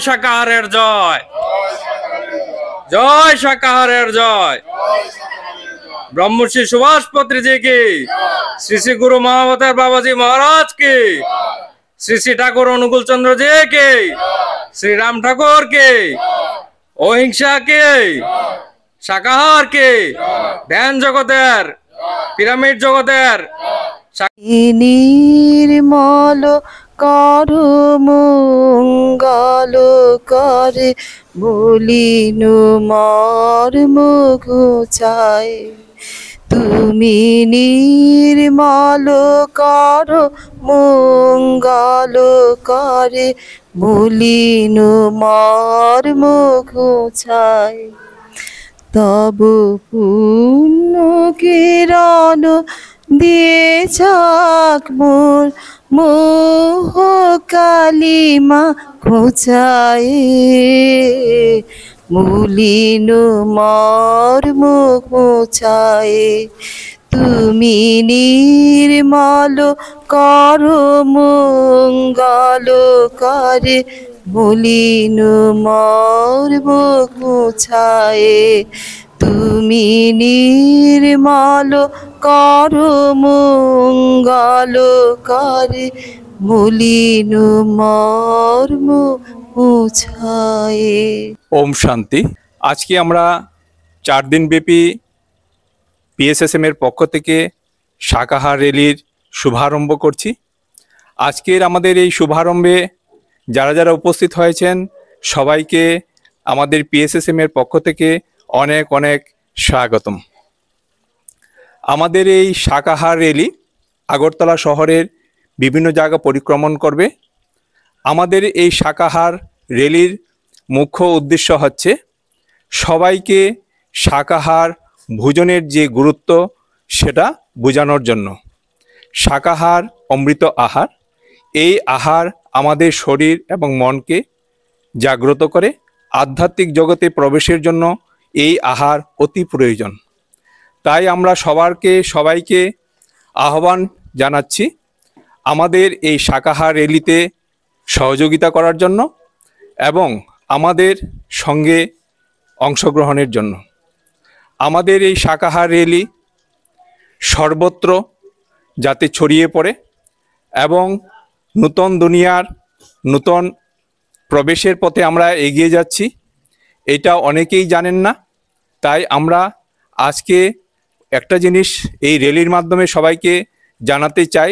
শাকাহারের জয়, জয় শাকাহারের জয়। ব্রহ্মশ্রী সুভাষ পত্রী কি, শ্রী শ্রী গুরু মহাবতার বাবাজি মহারাজ কি, শ্রী শ্রী ঠাকুর অনুকূল চন্দ্র জি কি, শ্রী রাম ঠাকুর কি, অহিংসা কে, শাকাহার কে, ধ্যান জগতের, পিরামিড জগতের নির্মল কর মঙ্গল করে বলিন মর মুখ চাই। তুমি নির্মল কর মঙ্গল করে বলিন মর মুখ চাই। তব পুণ্য কিরণ দিয়ে চাক মোর মোহ কালিমা খোঁচায়। মলিন মর মুখ মোছায়। তুমি নির্মল কর মঙ্গল করে মলিন মর মুখ মোছায়। তুমি নির্মল কর মঙ্গল করে মলিন মর মুখ মোছায়। ওম শান্তি। আজকে আমরা 4 দিন ব্যাপী PSSM এর পক্ষ থেকে শাকাহার র্যালির শুভারম্ভ করছি। আজকের আমাদের এই শুভারম্ভে যারা যারা উপস্থিত হয়েছেন সবাইকে আমাদের PSSM এর পক্ষ থেকে অনেক অনেক স্বাগতম। আমাদের এই শাকাহার র্যালি আগরতলা শহরের বিভিন্ন জায়গা পরিক্রমণ করবে। আমাদের এই শাকাহার র্যালির মুখ্য উদ্দেশ্য হচ্ছে সবাইকে শাকাহার ভোজনের যে গুরুত্ব সেটা বোঝানোর জন্য। শাকাহার অমৃত আহার, এই আহার আমাদের শরীর এবং মনকে জাগ্রত করে। আধ্যাত্মিক জগতে প্রবেশের জন্য এই আহার অতি প্রয়োজন। তাই আমরা সবাইকে আহ্বান জানাচ্ছি আমাদের এই শাকাহার র্যালিতে সহযোগিতা করার জন্য এবং আমাদের সঙ্গে অংশগ্রহণের জন্য। আমাদের এই শাকাহার র্যালি সর্বত্র যাতে ছড়িয়ে পড়ে এবং নূতন দুনিয়ার নূতন প্রবেশের পথে আমরা এগিয়ে যাচ্ছি, এটা অনেকেই জানেন না। তাই আমরা আজকে একটা জিনিস এই র্যালির মাধ্যমে সবাইকে জানাতে চাই,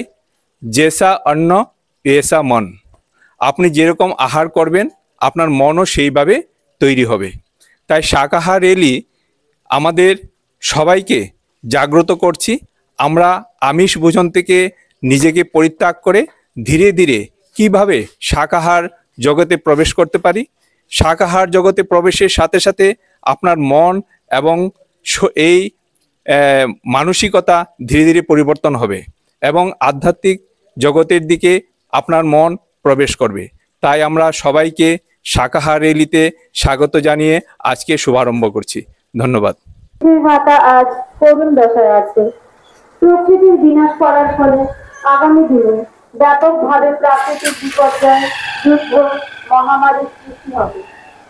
জেসা অন্ন এসা মন। আপনি যেরকম আহার করবেন আপনার মনও সেইভাবে তৈরি হবে। তাই শাকাহার র্যালি আমাদের সবাইকে জাগ্রত করছি। আমরা আমিষ ভোজন থেকে নিজেকে পরিত্যাগ করে ধীরে ধীরে কিভাবে শাকাহার জগতে প্রবেশ করতে পারি। শাকাহার জগতে প্রবেশের সাথে সাথে আপনার মন এবং এই মানসিকতা ধীরে ধীরে পরিবর্তন হবে এবং আধ্যাত্মিক জগতের দিকে আপনার মন প্রবেশ করবে। তাই আমরা সবাইকে শাকাহার র্যালিতে স্বাগত জানিয়ে আজকে শুভারম্ভ করছি। ধন্যবাদ। মাতা আজ করুণ দশায় আছে। প্রকৃতির বিনাশ করার ফলে আগামী দিনে ব্যাপকভাবে প্রাকৃতিক বিপর্যয়, যুদ্ধ, মহামারীর সৃষ্টি হবে।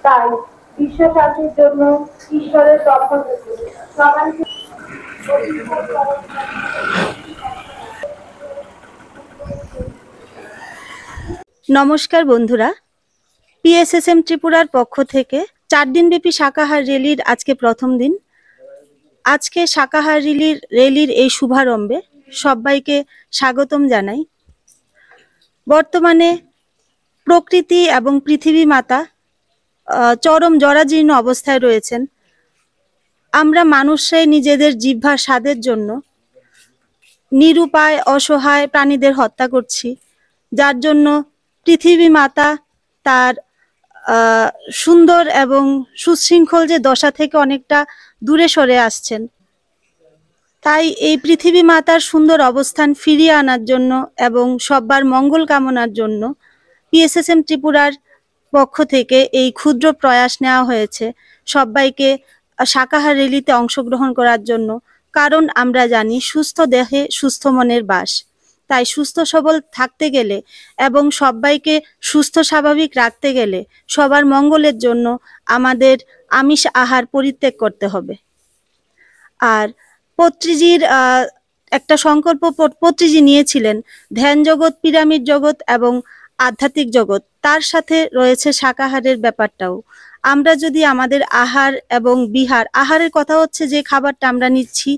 তাই বিশ্ব শান্তির জন্য ঈশ্বরের পক্ষ থেকে সবাইকে নমস্কার বন্ধুরা, PSSM ত্রিপুরার পক্ষ থেকে 4 দিনব্যাপী শাকাহার র্যালির আজকে প্রথম দিন। আজকে শাকাহার র্যালির এই শুভারম্ভে সবাইকে স্বাগতম জানাই। বর্তমানে প্রকৃতি এবং পৃথিবী মাতা চরম জরাজীর্ণ অবস্থায় রয়েছেন। আমরা মানুষরাই নিজেদের জিহ্বার স্বাদের জন্য নিরুপায় অসহায় প্রাণীদের হত্যা করছি, যার জন্য পৃথিবী মাতা তার সুন্দর এবং সুশৃঙ্খল যে দশা থেকে অনেকটা দূরে সরে আসছেন। তাই এই পৃথিবী মাতার সুন্দর অবস্থান ফিরিয়ে আনার জন্য এবং সবার মঙ্গল কামনার জন্য PSSM ত্রিপুরার পক্ষ থেকে এই ক্ষুদ্র প্রয়াস নেওয়া হয়েছে সবাইকে শাকাহার র্যালিতে অংশগ্রহণ করার জন্য। কারণ আমরা জানি সুস্থ দেহে সুস্থ মনের বাস। তাই সুস্থ সবল থাকতে গেলে এবং সবাইকে সুস্থ স্বাভাবিক রাখতে গেলে সবার মঙ্গলের জন্য আমাদের আমিষ আহার পরিত্যাগ করতে হবে। আর পত্রিজির একটা সংকল্প পত্রিজি নিয়েছিলেন, ধ্যান জগৎ, পিরামিড জগৎ এবং আধ্যাত্মিক জগৎ, তার সাথে রয়েছে শাকাহারের ব্যাপারটাও। আমরা যদি আমাদের আহার এবং বিহার, আহারের কথা হচ্ছে যে খাবারটা আমরা নিচ্ছি,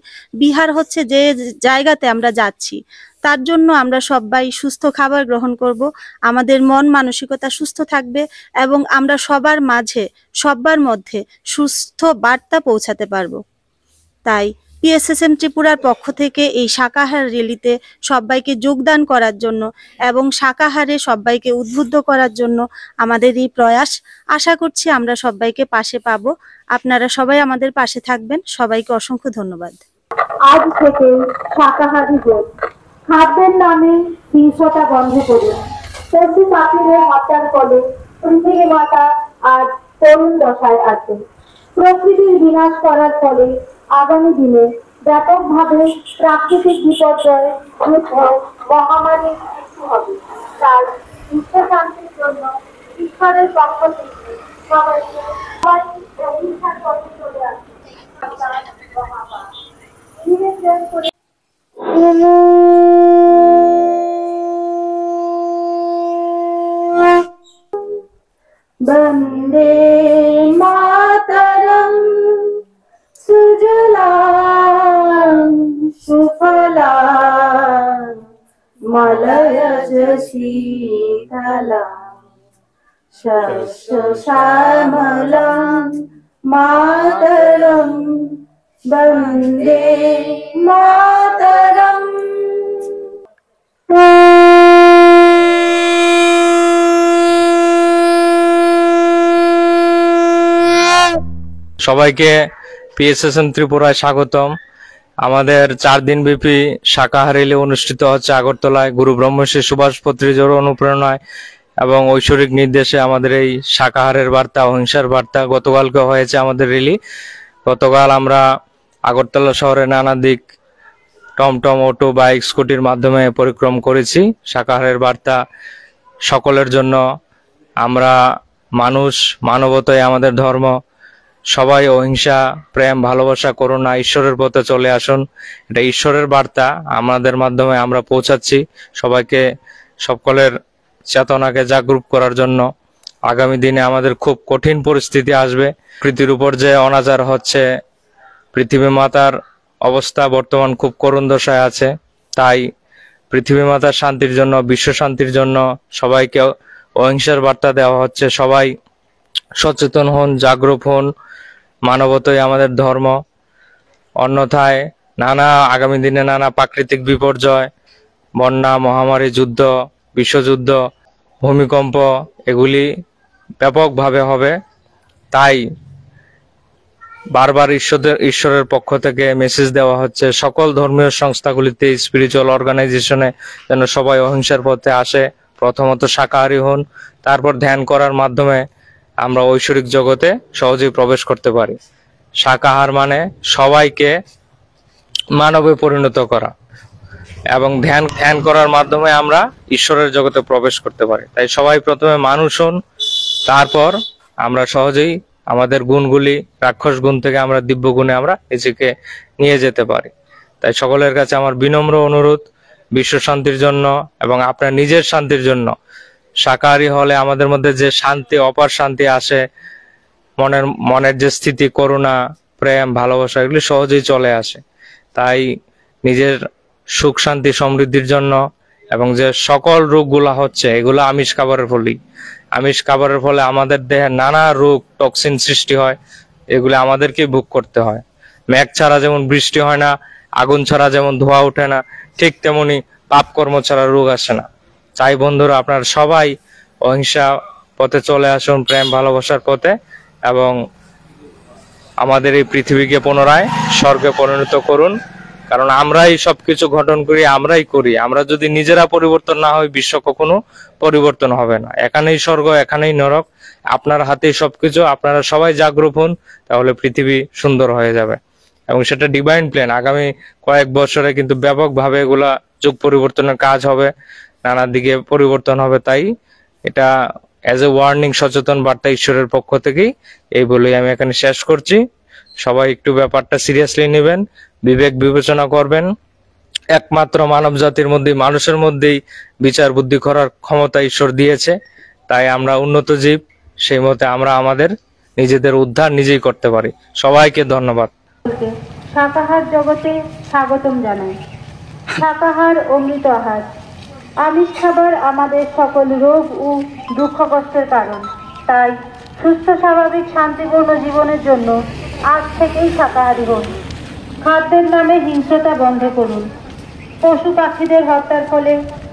বিহার হচ্ছে যে জায়গাতে আমরা যাচ্ছি, তার জন্য আমরা সবাই সুস্থ খাবার গ্রহণ করব, আমাদের মন মানসিকতা সুস্থ থাকবে এবং আমরা সবার মাঝে সবার মধ্যে সুস্থ বার্তা পৌঁছাতে পারবো। তাই PSSM ত্রিপুরার পক্ষ থেকে এই শাকাহার র্যালিতে সবাইকে যোগদান করার জন্য এবং শাকাহারে সবাইকে উদ্বুদ্ধ করার জন্য আমাদের এই প্রয়াস। আশা করছি আমরা সবাইকে পাশে পাবো। আপনারা সবাই আমাদের পাশে থাকবেন। সবাইকে অসংখ্য ধন্যবাদ। আজ থেকে শাকাহারী হোক, খাদ্যের নামে হিংসতা বন্ধ করুন। পশু পাখিদের হত্যার ফলে পৃথিবী মাতা আজ করুণ দশায় আছে। প্রকৃতির বিনাশ করার ফলে আগামী দিনে ব্যাপকভাবে প্রাকৃতিক বিপর্যয়, যুদ্ধ, মহামারীর সৃষ্টি হবে। তার বিশ্ব শান্তির জন্য ঈশ্বরের পক্ষ থেকে সবাইকে অহিংসার পথে চলে আসে। বন্দে মাতরম সুজলাং সুফলাং মলয়জ শীতলাং শস্য শ্যামলাং মাতরম বন্দে মাতরম। সবাইকে PSSM ত্রিপুরায় স্বাগতম। আমাদের 4 দিন ব্যাপী শাকাহার র্যালি অনুষ্ঠিত হচ্ছে আগরতলায়। গুরু ব্রহ্মশ্রী সুভাষ পত্রিজোর অনুপ্রেরণায় এবং ঐশ্বরিক নির্দেশে আমাদের এই শাকাহারের বার্তা, অহিংসার বার্তা গতকালকে হয়েছে আমাদের র্যালি। গতকাল আমরা আগরতলা শহরে নানা দিক টমটম, অটো, বাইক, স্কুটির মাধ্যমে পরিক্রম করেছি। শাকাহারের বার্তা সকলের জন্য। আমরা মানুষ, মানবতাই আমাদের ধর্ম। সবাই অহিংসা, প্রেম, ভালোবাসা, করুণা, ঈশ্বরের পথে চলে আসুন। এটা ঈশ্বরের বার্তা আমাদের মাধ্যমে আমরা পৌঁছাচ্ছি সবাইকে, সকলের চেতনাকে জাগরুক করার জন্য। আগামী দিনে আমাদের খুব কঠিন পরিস্থিতি আসবে। পৃথিবীর উপর যে অনাচার হচ্ছে, পৃথিবী মাতার অবস্থা বর্তমান খুব করুণ দশায় আছে। তাই পৃথিবী মাতার শান্তির জন্য, বিশ্ব শান্তির জন্য সবাইকে অহিংসার বার্তা দেওয়া হচ্ছে। সবাই সচেতন হন, জাগরুক হন। মানবতাই আমাদের ধর্ম। অন্যথায় আগামী দিনে নানা প্রাকৃতিক বিপর্যয়, বন্যা, মহামারী, যুদ্ধ, বিশ্বযুদ্ধ, ভূমিকম্প এগুলি ব্যাপকভাবে হবে। তাই বারবার ঈশ্বরের পক্ষ থেকে মেসেজ দেওয়া হচ্ছে সকল ধর্মীয় সংস্থাগুলিতে, স্পিরিচুয়াল অর্গানাইজেশনে যেন সবাই অহিংসার পথে আসে। প্রথমত শাকাহারী হন, তারপর ধ্যান করার মাধ্যমে আমরা ঐশ্বরিক জগতে সহজেই প্রবেশ করতে পারি। শাকাহার মানে সবাইকে মানবে পরিণত করা এবং ধ্যান করার মাধ্যমে আমরা ঈশ্বরের জগতে প্রবেশ করতে পারি। তাই সবাই প্রথমে মানুষ হন, তারপর আমরা সহজেই আমাদের গুণগুলি, রাক্ষস গুণ থেকে আমরা দিব্য গুণে আমরা নিজেকে নিয়ে যেতে পারি। তাই সকলের কাছে আমার বিনম্র অনুরোধ, বিশ্ব শান্তির জন্য এবং আপনার নিজের শান্তির জন্য শাকাহারী হলে আমাদের মধ্যে যে শান্তি, অপার শান্তি আসে, মনের যে স্থিতি, করুণা, প্রেম, ভালোবাসা এগুলি সহজেই চলে আসে। তাই নিজের সুখ, শান্তি, সমৃদ্ধির জন্য এবং যে সকল রোগগুলা হচ্ছে এগুলো আমিষ খাবারের ফলেই। আমিষ খাবারের ফলে আমাদের দেহে নানা রোগ, টক্সিন সৃষ্টি হয়, এগুলো আমাদেরকে ভোগ করতে হয়। মেঘ ছাড়া যেমন বৃষ্টি হয় না, আগুন ছাড়া যেমন ধোঁয়া ওঠে না, ঠিক তেমনি পাপ কর্ম ছাড়া রোগ আসে না। চাই বন্ধুরা আপনারা সবাই অহিংসা পথে চলে আসুন, প্রেম ভালোবাসার পথে, এবং আমাদের এই পৃথিবীকে পুনরায় স্বর্গে পরিণত করুন। কারণ আমরাই সবকিছু গঠন করি, আমরাই করি। আমরা যদি নিজেরা পরিবর্তন না হই, বিশ্ব কখনো পরিবর্তন হবে না। এখানেই স্বর্গ, এখানেই নরক, আপনার হাতেই সবকিছু। আপনারা সবাই জাগরুক হন, তাহলে পৃথিবী সুন্দর হয়ে যাবে এবং সেটা ডিভাইন প্ল্যান। আগামী কয়েক বছরে কিন্তু ব্যাপকভাবে এগুলা যুগ পরিবর্তনের কাজ হবে, নানা দিকে পরিবর্তন হবে। তাই এটা অ্যাজ এ ওয়ার্নিং, সচেতন বার্তা ঈশ্বরের পক্ষ থেকেই এই বলেই আমি এখানে শেষ করছি। সবাই একটু ব্যাপারটা সিরিয়াসলি নেবেন, বিবেক বিবেচনা করবেন। একমাত্র মানব জাতির মধ্যেই, মানুষের মধ্যেই বিচার বুদ্ধি করার ক্ষমতা ঈশ্বর দিয়েছে। তাই আমরা উন্নত জীব, সেই মতে আমরা আমাদের নিজেদের উদ্ধার নিজেই করতে পারি। সবাইকে ধন্যবাদ। শাকাহার জগতে স্বাগতম জানাই। শাকাহার অমৃত আহার। আমিষ খাবার আমাদের সকল রোগ ও দুঃখ কষ্টের কারণ। তাই সুস্থ স্বাভাবিক শান্তিপূর্ণ জীবনের জন্য আজ থেকেই শাকাহারী হন। খাদ্যের নামে হিংস্রতা বন্ধ করুন। পশু পাখিদের হত্যার ফলে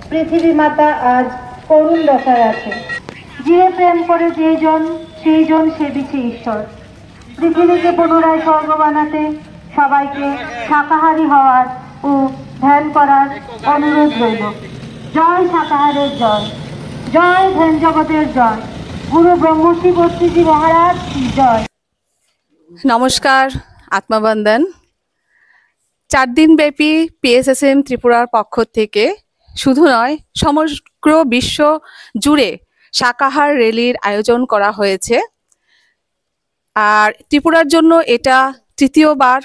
পৃথিবী মাতা আজ করুণ দশায় আছে। জীবে প্রেম করে সেই জন সেবিছে ঈশ্বর। পৃথিবীকে পুনরায় স্বর্গ বানাতে সবাইকে শাকাহারী হওয়ার ও ধ্যান করার অনুরোধ রইল। জয় শাকাহারের জয়, জয় ধ্যান জগতের জয়, গুরু ব্রহ্মশ্রী বস্ত্রীজি মহারাজ জয়। নমস্কার, আত্মবন্দন। 4 দিন ব্যাপী PSSM ত্রিপুরার পক্ষ থেকে শুধু নয়, সমগ্র বিশ্ব জুড়ে শাকাহার র্যালির আয়োজন করা হয়েছে। আর ত্রিপুরার জন্য এটা তৃতীয়বার।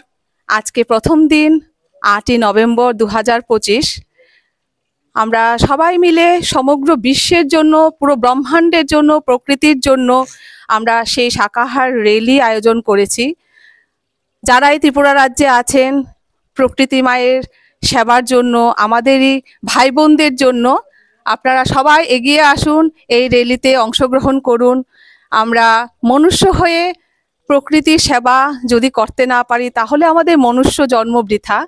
আজকে প্রথম দিন 8ই নভেম্বর 2025। আমরা সবাই মিলে সমগ্র বিশ্বের জন্য, পুরো ব্রহ্মাণ্ডের জন্য, প্রকৃতির জন্য আমরা সেই শাকাহার র্যালি আয়োজন করেছি। যারাই ত্রিপুরা রাজ্যে আছেন, প্রকৃতি মায়ের সেবার জন্য, আমাদেরই ভাই বোনদের জন্য আপনারা সবাই এগিয়ে আসুন, এই র্যালিতে অংশগ্রহণ করুন। আমরা মনুষ্য হয়ে প্রকৃতির সেবা যদি করতে না পারি তাহলে আমাদের মনুষ্য জন্ম বৃথা।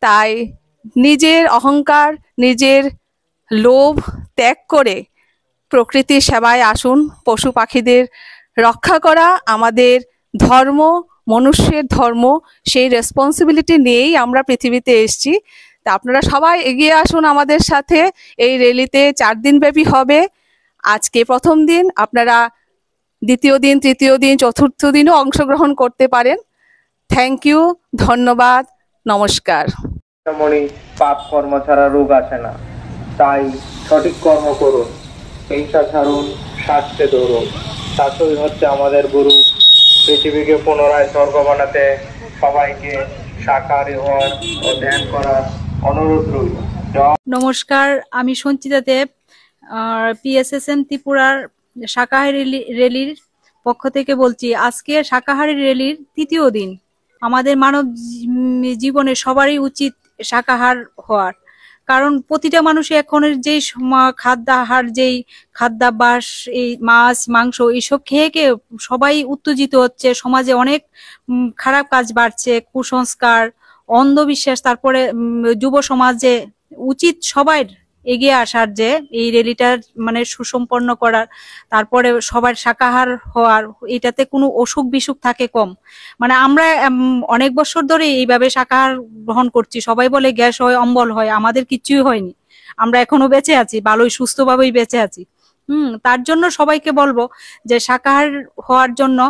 তাই নিজের অহংকার, নিজের লোভ ত্যাগ করে প্রকৃতির সেবায় আসুন। পশু পাখিদের রক্ষা করা আমাদের ধর্ম, মনুষ্যের ধর্ম। সেই রেসপন্সিবিলিটি নিয়েই আমরা পৃথিবীতে এসেছি। তা আপনারা সবাই এগিয়ে আসুন আমাদের সাথে। এই র্যালিতে 4 দিন ব্যাপী হবে। আজকে প্রথম দিন, আপনারা দ্বিতীয় দিন, তৃতীয় দিন, চতুর্থ দিনও অংশগ্রহণ করতে পারেন। থ্যাংক ইউ, ধন্যবাদ, নমস্কার। পাপ কর্ম ছাড়া রোগ আসে না, তাই সঠিক কর্ম করুন, হিংসা ছাড়ুন, শাস্ত্রে ধরুন। শাস্ত্রই হচ্ছে আমাদের গুরু। পৃথিবীকে পুনরায় স্বর্গ বানাতে সবাইকে শাকাহারী হওয়ার ও ধ্যান করার অনুরোধ রইল। নমস্কার, আমি সঞ্চিতা দেব, PSSM ত্রিপুরার শাকাহারী র্যালির পক্ষ থেকে বলছি। আজকে শাকাহারী র্যালির তৃতীয় দিন। আমাদের মানব জীবনে সবারই উচিত শাকাহার হওয়ার, কারণ প্রতিটা মানুষই এখনের যেই খাদ্যাহার, যেই খাদ্যাভ্যাস, এই মাছ মাংস এইসব খেয়ে খেয়ে সবাই উত্তেজিত হচ্ছে। সমাজে অনেক খারাপ কাজ বাড়ছে, কুসংস্কার, অন্ধবিশ্বাস। তারপরে যুব সমাজে উচিত সবাই এগিয়ে আসার, যে এই র্যালিটার মানে সুসম্পন্ন করার, তারপরে সবার শাকাহার হওয়ার। এটাতে কোনো অসুখ বিসুখ থাকে কম। মানে আমরা অনেক বছর ধরে এইভাবে শাকাহার গ্রহণ করছি। সবাই বলে গ্যাস হয়, অম্বল হয়, আমাদের কিচ্ছুই হয়নি। আমরা এখনো বেঁচে আছি, ভালোই সুস্থভাবেই বেঁচে আছি। তার জন্য সবাইকে বলবো যে শাকাহার হওয়ার জন্য,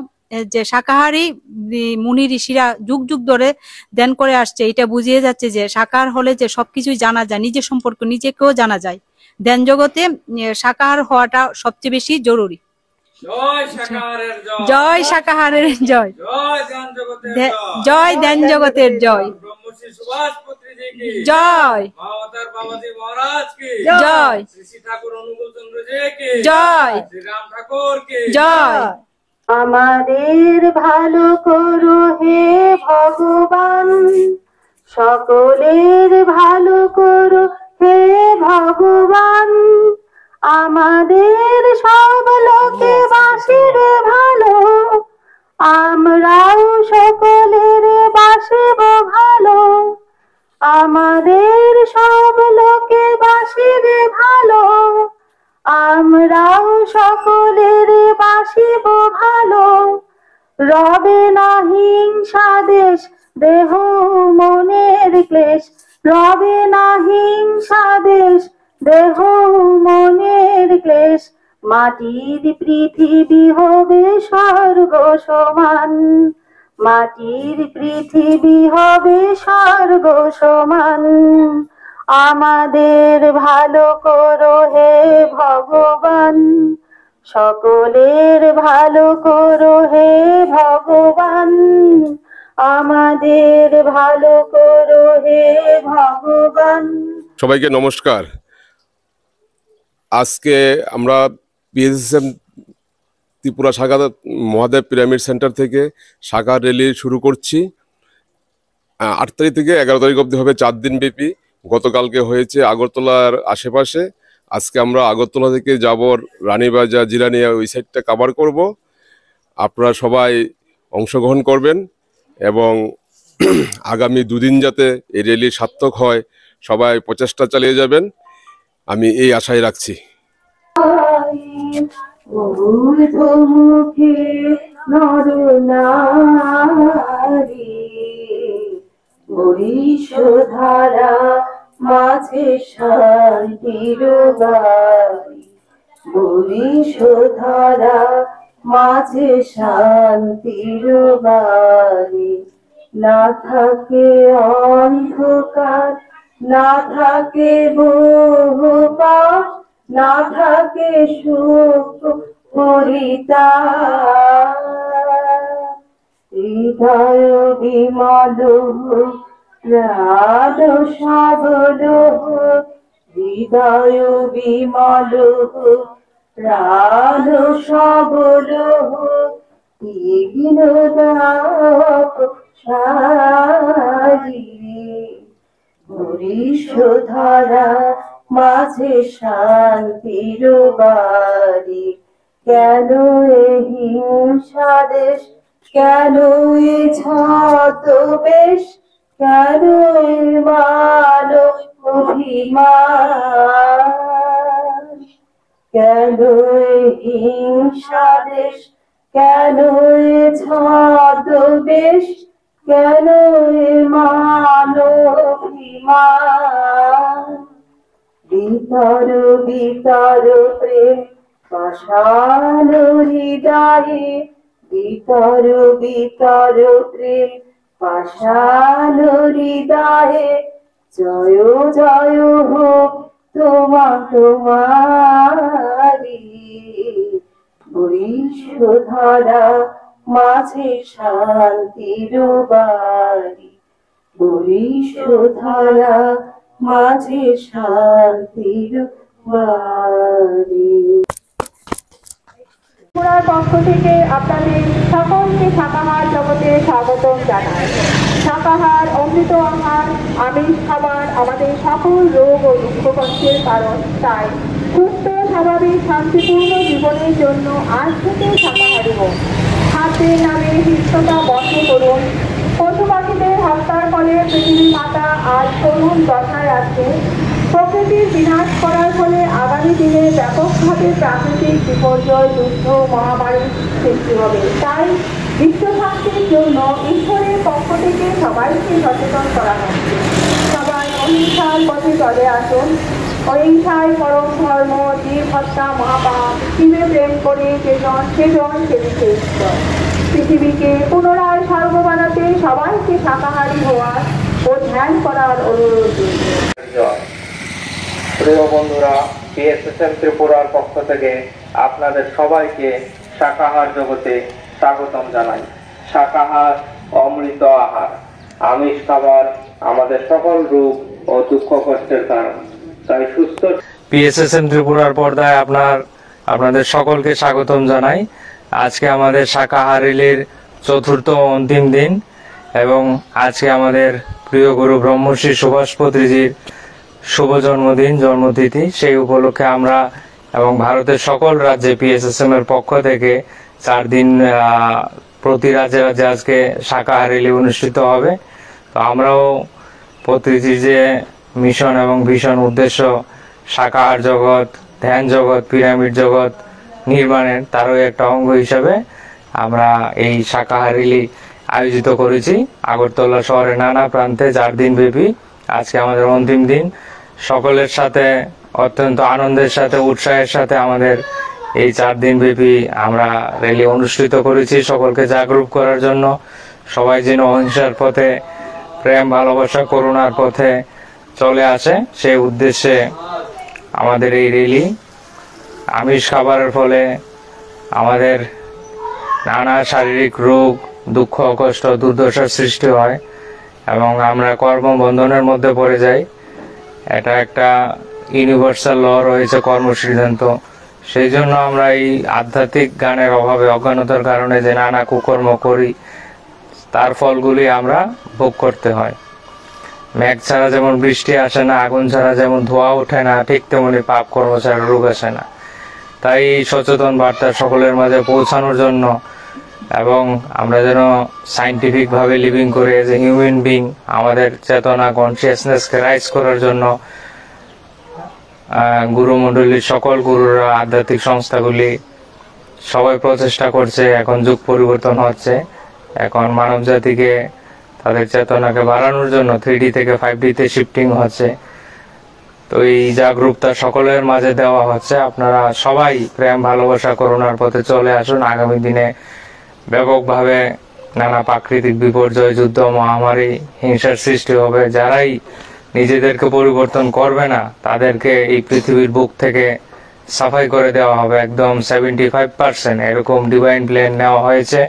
যে শাকাহারী মুনি ঋষিরা যুগ যুগ ধরে ধ্যান করে আসছে। এটা বুঝিয়ে যাচ্ছে যে শাকাহার হলে যে সবকিছুই জানা যায়, নিজের সম্পর্কে নিজেকেও জানা যায়। ধ্যান জগতে শাকাহার হওয়াটা সবচেয়ে বেশি জরুরি। জয় শাকাহারের জয়, জয় শাকাহারের জয়, জয় ধ্যান জগতের জয়, জয় ধ্যান জগতের জয়, ব্রহ্মশ্রী সুভাষ পুত্রজি কি জয়, মাওতার বাবাজি মহারাজ কি জয়, শ্রী ঠাকুর অনুকূল চন্দ্র জি কি জয়, শ্রী রাম ঠাকুর কি জয়। আমাদের ভালো করো হে ভগবান, সকলের ভালো করো হে ভগবান, আমাদের সব লোকে বাসির ভালো, আমরাও সকলের বাসিব ভালো, আমাদের সব লোকে বাসির ভালো, আমরাও সকলের বাসিব ভালো। রবে না হিংসা দেশ দেহ মনের ক্লেশ, রবে না হিংসা দেশ দেহ মনের ক্লেশ, মাটির পৃথিবী হবে স্বর্গ সমান, মাটির পৃথিবী হবে স্বর্গ সমান, আমাদের ভালো করো হে ভগবান, সকলের ভালো করো হে ভগবান, আমাদের ভালো করো হে ভগবান। সবাইকে নমস্কার। আজকে আমরা পিএসএসএম ত্রিপুরা শাখা মহাদেব পিরামিড সেন্টার থেকে শাখা র্যালি শুরু করছি। 8 তারিখ থেকে 11 তারিখ অবধি হবে, 4 দিন ব্যাপী। গতকালকে হয়েছে আগরতলার আশেপাশে, আজকে আমরা আগরতলা থেকে যাব রানীবাজার, জিরানিয়া, ওই সাইডটা কভার করব। আপনারা সবাই অংশগ্রহণ করবেন এবং আগামী 2 দিন যাতে এই র্যালি সার্থক হয় সবাই প্রচেষ্টা চালিয়ে যাবেন, আমি এই আশাই রাখছি। মুখে নরনারী বরিশধারা মাঝে শান্তির বাড়ি, বরিশধারা মাঝে শান্তির বাড়ি। না থাকে অন্ধকার, না থাকে বহুপাপ, না থাকে সুখ পরিতাপ। হৃদয় বিমল হোক, প্রাণ সবল হোক, হৃদয় বিমল হোক, প্রাণ সবল হোক, বিঘ্ন দাপ সারি। বরিশধারা মাঝে শান্তির বাড়ি। কেন এ হিংসা দেশ, কেন এ ছদ্মবেশ, কেন এ মানব অভিমান, কেন এ হিংসা দেশ, কেন এ ছদ্মবেশ, কেন এ মানব অভিমান। ভিতর ভিতর প্রেম পাষাণ হৃদয়ে, ভিতর ভিতর প্রেম পাষাণ হৃদয়ে। জয় জয় হোক তোমারি, বরিশধারা মাঝে শান্তির বাড়ি, বরিশধারা মাঝে শান্তির বাড়ি। ত্রিপুরার পক্ষ থেকে আপনাদের সকলকে শাকাহার জগতে স্বাগতম জানাই। শাকাহার অমৃত আহার, আমিষ খাবার আমাদের সকল রোগ ও দুঃখ কষ্টের কারণ। তাই সুস্থ, স্বাভাবিক, শান্তিপূর্ণ জীবনের জন্য আজ থেকে শাকাহারী হোক। খাদ্যের নামে হিংসতা বন্ধ করুন। পশু পাখিদের হত্যার ফলে পৃথিবী মাতা আজ করুণ দশায় আছে। প্রকৃতির বিনাশ করার ফলে আগামী দিনে ব্যাপকভাবে প্রাকৃতিক বিপর্যয়, যুদ্ধ, মহামারীর সৃষ্টি হবে। তাই বিশ্ব শান্তির জন্য ঈশ্বরের পক্ষ থেকে সবাইকে সচেতন করা হচ্ছে। সবাই অহিংসার পথে চলে আসুন। অহিংসায় পরম ধর্ম, জীব হত্যা মহাপাপ। শিবে প্রেম করে সেজন সেবিছে ঈশ্বর। পৃথিবীকে পুনরায় স্বর্গ বানাতে সবাইকে শাকাহারী হওয়ার ও ধ্যান করার অনুরোধ। প্রিয় বন্ধুরা, পিএসএসএম ত্রিপুরার পক্ষ থেকে আপনাদের সবাইকে শাকাহার জগতে স্বাগতম জানাই। শাকাহার অমৃত আহার, আমিষ খাবার আমাদের সকল রোগ ও দুঃখ কষ্টের কারণ। তাই সুস্থ পিএসএসএম ত্রিপুরার পর্দায় আপনাদের সকলকে স্বাগতম জানাই। আজকে আমাদের শাকাহার র্যালির চতুর্থ অন্তিম দিন এবং আজকে আমাদের প্রিয় গুরু ব্রহ্মশ্রী সুভাষ পত্রীজির শুভ জন্মতিথি। সেই উপলক্ষে আমরা এবং ভারতের সকল রাজ্যে পিএসএসএম এর পক্ষ থেকে 4 দিন প্রতি রাজ্যে রাজ্যে আজকে শাকাহার র্যালি অনুষ্ঠিত হবে। তো আমরাও পত্রীজির যে মিশন এবং ভীষণ উদ্দেশ্য শাকাহার জগৎ, ধ্যান জগৎ, পিরামিড জগৎ নির্মাণের, তারও একটা অঙ্গ হিসাবে আমরা এই শাকাহার র্যালি আয়োজিত করেছি আগরতলা শহরের নানা প্রান্তে 4 দিন ব্যাপী। আজকে আমাদের অন্তিম দিন। সকলের সাথে অত্যন্ত আনন্দের সাথে, উৎসাহের সাথে আমাদের এই 4 দিন ব্যাপী আমরা র্যালি অনুষ্ঠিত করেছি সকলকে জাগরুক করার জন্য। সবাই যেন অহিংসার পথে, প্রেম, ভালোবাসা, করুণার পথে চলে আসে, সেই উদ্দেশ্যে আমাদের এই র্যালি। আমিষ খাবারের ফলে আমাদের নানা শারীরিক রোগ, দুঃখ, কষ্ট, দুর্দশার সৃষ্টি হয় এবং আমরা কর্মবন্ধনের মধ্যে পড়ে যাই। এটা একটা ইউনিভার্সাল ল রয়েছে, কর্মসিদ্ধান্ত। সেই জন্য আমরা এই আধ্যাত্মিক জ্ঞানের অভাবে, অজ্ঞানতার কারণে যে নানা কুকর্ম করি, তার ফলগুলি আমরা ভোগ করতে হয়। মেঘ ছাড়া যেমন বৃষ্টি আসে না, আগুন ছাড়া যেমন ধোঁয়া ওঠে না, ঠিক তেমনি পাপ কর্ম ছাড়া রোগ আসে না। তাই এই সচেতন বার্তা সকলের মাঝে পৌঁছানোর জন্য এবং আমরা যেন সাইন্টিফিক ভাবে লিভিং করে এজ এ হিউম্যান বিং আমাদের চেতনা, কনসিয়াসনেসকে রাইজ করার জন্য গুরুমণ্ডলীর সকল গুরুরা, আধ্যাত্মিক সংস্থাগুলি সবাই প্রচেষ্টা করছে। এখন যুগ পরিবর্তন হচ্ছে, এখন মানব জাতিকে তাদের চেতনাকে বাড়ানোর জন্য 3D থেকে 5D তে শিফটিং হচ্ছে। তো এই জাগরুকতা সকলের মাঝে দেওয়া হচ্ছে। আপনারা সবাই প্রেম, ভালোবাসা, করুণার পথে চলে আসুন। আগামী দিনে ব্যাপকভাবে নানা প্রাকৃতিক বিপর্যয়, যুদ্ধ, মহামারী, হিংসার সৃষ্টি হবে। যারাই নিজেদেরকে পরিবর্তন করবে না, তাদেরকে এই পৃথিবীর বুক থেকে সাফাই করে দেওয়া হবে একদম 75%। এরকম ডিভাইন প্ল্যান নেওয়া হয়েছে।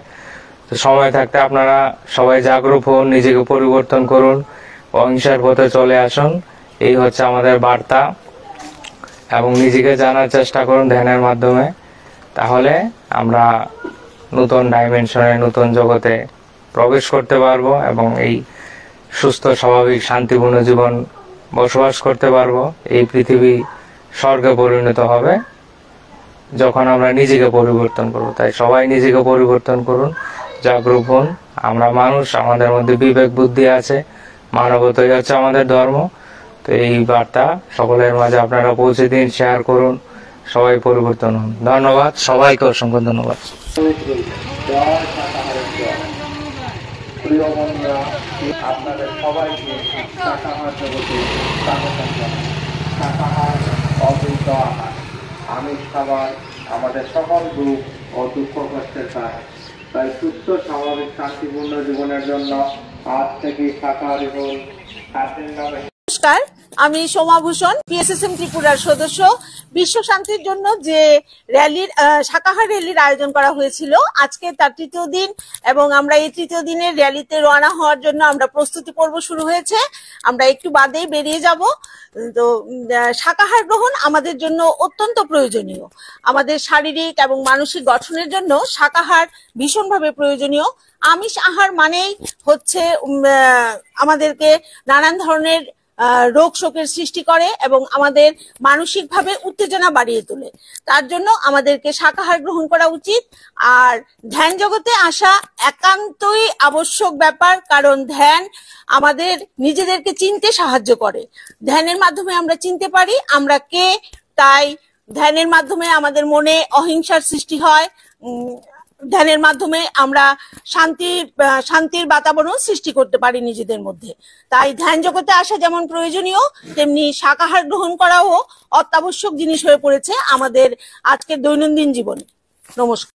তো সময় থাকতে আপনারা সবাই জাগরুক হন, নিজেকে পরিবর্তন করুন, অহিংসার পথে চলে আসুন। এই হচ্ছে আমাদের বার্তা। এবং নিজেকে জানার চেষ্টা করুন ধ্যানের মাধ্যমে, তাহলে আমরা নতুন ডাইমেনশনে, নতুন জগতে প্রবেশ করতে পারবো এবং এই সুস্থ, স্বাভাবিক, শান্তিপূর্ণ জীবন বসবাস করতে পারবো। এই পৃথিবী স্বর্গে পরিণত হবে যখন আমরা নিজেকে পরিবর্তন করব। তাই সবাই নিজেকে পরিবর্তন করুন, জাগরুক হন। আমরা মানুষ, আমাদের মধ্যে বিবেক বুদ্ধি আছে, মানবতাই হচ্ছে আমাদের ধর্ম। তো এই বার্তা সকলের মাঝে আপনারা পৌঁছে দিন, শেয়ার করুন, সবাই পরিবর্তন হন। ধন্যবাদ, সবাইকে অসংখ্য ধন্যবাদ। প্রিয় বন্ধুরা, আপনাদের সবাইকে শাকাহার জগতে স্বাগতম জানাই। শাকাহার অবৈধ আহার, আমিষ খাবার আমাদের সকল রোগ ও দুঃখ কষ্টের কারণ। তাই সুস্থ, স্বাভাবিক, শান্তিপূর্ণ জীবনের জন্য আজ থেকে শাকাহারী হন। খাদ্যের নামে নমস্কার, আমি সোমাভূষণ, পিএসএসএম ত্রিপুরার সদস্য। বিশ্ব শান্তির জন্য যে র্যালির, শাকাহার র্যালির আয়োজন করা হয়েছিল, আজকে তার তৃতীয় দিন এবং আমরা এই তৃতীয় দিনের র্যালিতে রওনা হওয়ার জন্য আমরা প্রস্তুতি পর্ব শুরু হয়েছে। আমরা একটু বাদেই বেরিয়ে যাব। তো শাকাহার গ্রহণ আমাদের জন্য অত্যন্ত প্রয়োজনীয়। আমাদের শারীরিক এবং মানসিক গঠনের জন্য শাকাহার ভীষণভাবে প্রয়োজনীয়। আমিষ আহার মানেই হচ্ছে আমাদেরকে নানান ধরনের রোগ শোকের সৃষ্টি করে এবং আমাদের মানসিকভাবে উত্তেজনা বাড়িয়ে তোলে। তার জন্য আমাদেরকে শাকাহার গ্রহণ করা উচিত। আর ধ্যান জগতে আসা একান্তই আবশ্যক ব্যাপার, কারণ ধ্যান আমাদের নিজেদেরকে চিনতে সাহায্য করে। ধ্যানের মাধ্যমে আমরা চিনতে পারি আমরা কে। তাই ধ্যানের মাধ্যমে আমাদের মনে অহিংসার সৃষ্টি হয়। ধ্যানের মাধ্যমে আমরা শান্তির বাতাবরণ সৃষ্টি করতে পারি নিজেদের মধ্যে। তাই ধ্যান জগতে আসা যেমন প্রয়োজনীয়, তেমনি শাকাহার গ্রহণ করাও অত্যাবশ্যক জিনিস হয়ে পড়েছে আমাদের আজকের দৈনন্দিন জীবনে। নমস্কার।